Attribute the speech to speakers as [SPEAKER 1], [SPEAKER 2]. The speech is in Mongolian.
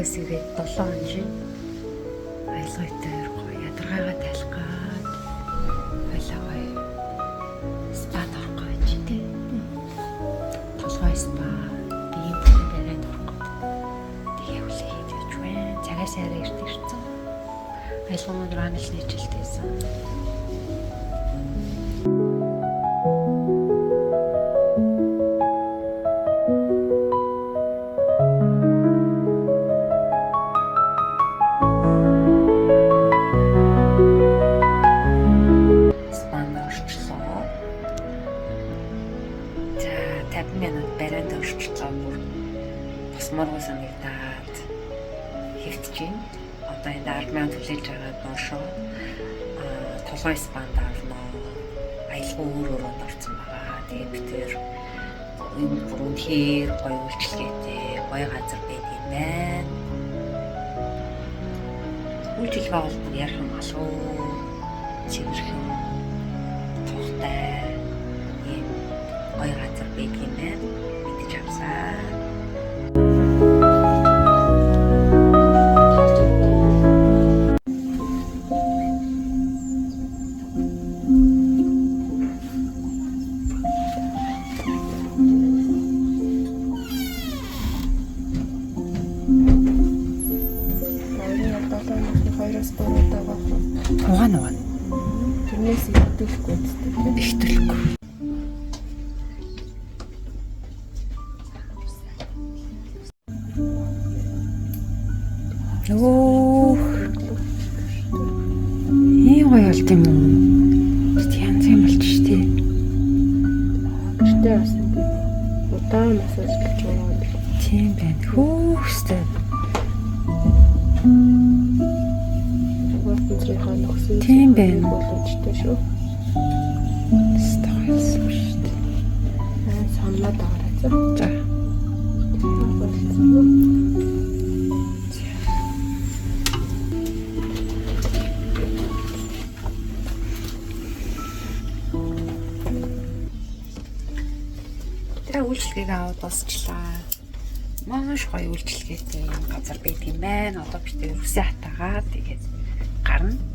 [SPEAKER 1] Өвгөөс ирээд 7 он шин. Аялал дээр гоё ядаргаагаа тайлгаад байлаа гоё. Спад орох гэж тий. Толгой спа, биеийн бүхэн дээрээ орох. Тэгээ үлээ хийж байна. Цагаас арай ирсэн. Аялал өндөр англи нийтлэлтэйсэн.
[SPEAKER 2] Моргоо санагдаад хэвтэж байна. Одоо энэ 10,000 төлөж байгаа доошоо толгой спанд авна. Аялал өөрөөрөнд орсон байгаа. Тэгээд бид тэр энэ бүрээр гоё үйлчлэгээтэй гоё газар байдаг юм байна. Үйлчлэгээ бол ярих юм алуу. Цэвэрхэн тухтай ийм гоё газар байдаг юм байна. Мэдэж авсан. Угаана.
[SPEAKER 1] Тэрнээс ихдүүлэхгүй үстэй.
[SPEAKER 2] Ихдүүлэхгүй. Оо. Ийм гоё болт юм уу? Янз юм болж штэ.
[SPEAKER 1] Гэртээ бас удаан массаж хийж байгаа юм.
[SPEAKER 2] Тийм байна. Хөөхстэй. Тийм байна.
[SPEAKER 1] Боломжтой шүү.
[SPEAKER 2] Стойсон шүү дээ.
[SPEAKER 1] Санаад байгаарай за.
[SPEAKER 2] За. Тэр үйлчлэгийг аваад дуусчлаа. Маш гоё үйлчлэгээтэй газар байдаг юм байна. Одоо бид үсээ хатаагаад тэгээд гарна.